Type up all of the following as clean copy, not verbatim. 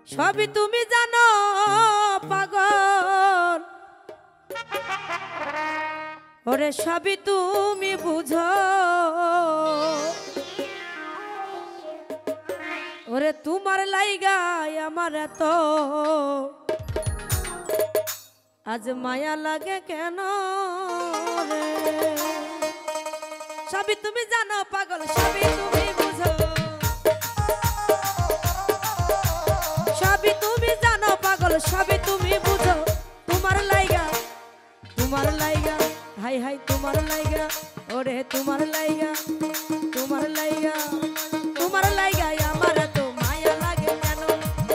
সবই তুমি জানো পাগল, ওরে সবই তুমি বুঝো, ওরে তোমার লাইগায় আমার এত আজ মায়া লাগে কেন রে। সবই তুমি জানো পাগল, সবই তুমি বুঝো, সবই তুমি জানো পাগল, সবই তুমি বুঝো, তোমার লাইগা হাই হাই তোমার লাইগা, ওরে তোমার লাইগা তোমার লাইগা আমার এত মায়া লাগে কেন,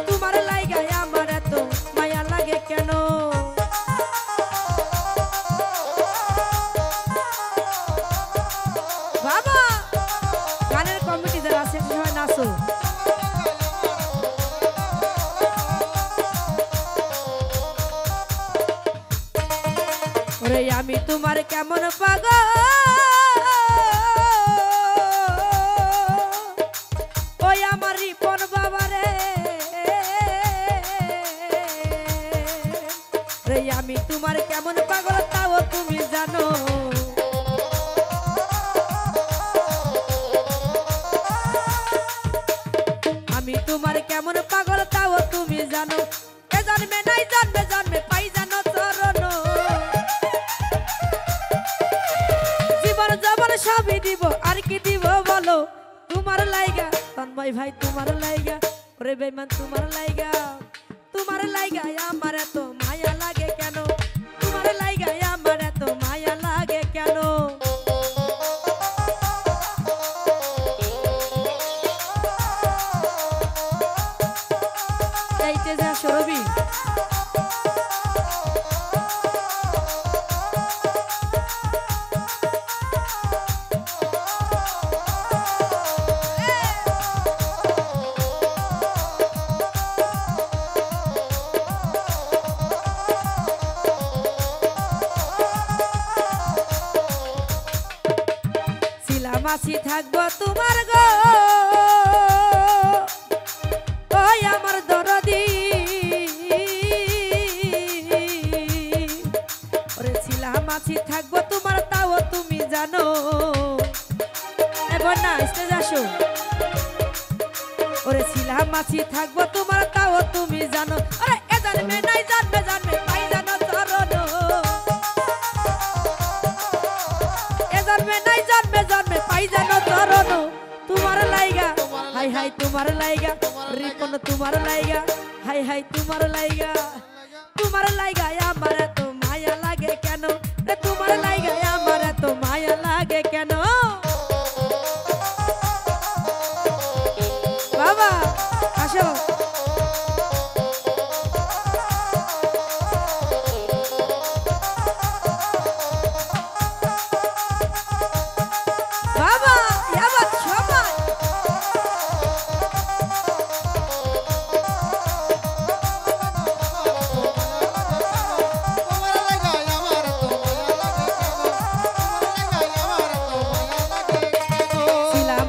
তোমার লাইগা আমার এত মায়া লাগে কেন। বাবা গানের কমিটি যারা আছে সবাই নাচো। ওরে আমি তোমার কেমন পাগল, ওই আমার রিপন বাবারে, রে আমি তোমার কেমন পাগল তাও তুমি জানো, আমি তোমার কেমন পাগল তাও তুমি জানো, এ জন্মে নাই জন্মে জন্মে পাই জানো চরণ, জীবন জবন সবই দিব আর কি দিব বলো, তোমার লাইগা তন্ময় ভাই তোমার লাইগা, ওরে বেঈমান তোমার লাইগা আমার এত মায়া লাগে কেন, তোমার লাইগা আমার এত মায়া লাগে কেন। এইতে যা সরবি মাছি থাকবো তোমার গো, ওই আমার দরদি, ওরে ছিলা মাছি থাকবো তোমার তাও তুমি জানো, এবার না স্টেজ আসো, ওরে ছিলা মাছি থাকবো তোমার তাও তুমি জানো, আরে এ জন্মে নাই জন্মে জন্মে পাই জানো চরণ, এ জন্মে নাই জন্মে জন্মে পাই জানো চরণ, তোমার লাইগা হাই হাই তোমার লাইগা, রিপন তোমার লাইগা হাই হাই তোমার লাইগা আমার এত মায়া লাগে কেন, তোমার লাইগা আমার এত মায়া লাগে কেন। বাবা আসো বাবা এবার সবাই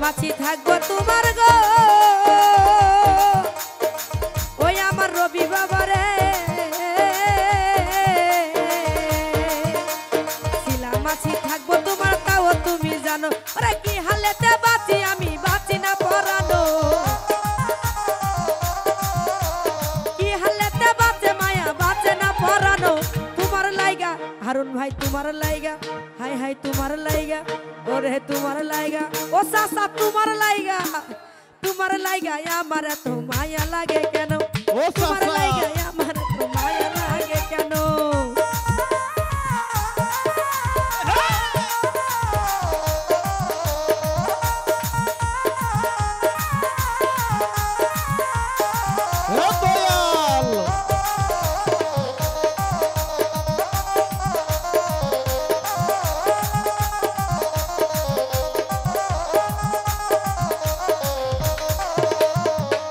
মাছি থাকবো তোমার গো, ওই আমার রবি বাবারে, শিলা মাছি থাকবো তোমার তাও তুমি জানো, ওরা কি হালেতে বাঁচি আমি বাঁচি না পরানো, কি হালেতে বাঁচে মায়া বাঁচে না পরানো, তোমার লাইগা হারুন ভাই তোমার লাইগা হাই হাই তোমার লাইগা, ওরে তোমার লাইগা ও সাসা তোমার লাইগা আমার এত মায়া লাগে কেন, তোমার লাইগা আমার এত মায়া লাগে কেন।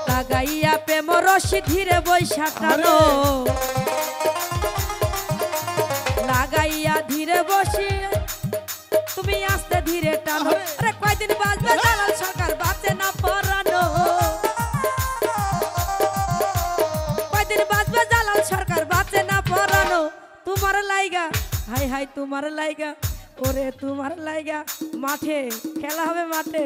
লাগাইয়া প্রেম রশি ধীরে বৈশাখানো, লাগাইয়া ধীরে বসি তুমি আস্তে ধীরে টানো, আরে কয়দিন বাজবে জালাল সরকার বাঁচে না পরানো, তোমার লাইগা হাই হাই তোমার লাইগা ওরে তোমার লাইগা মাঠে খেলা হবে মাঠে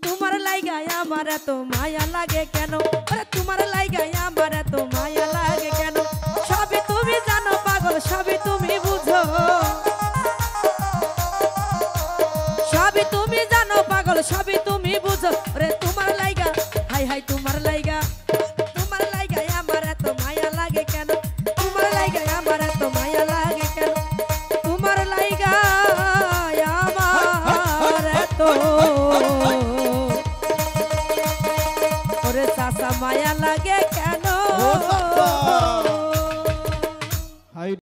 তোমার লাইগা আমার এত মায়া লাগে কেন ওরে তোমার লাইগা আমার এত মায়া লাগে কেন সবই তুমি জানো পাগল সবই তুমি বুঝো সবই তুমি জানো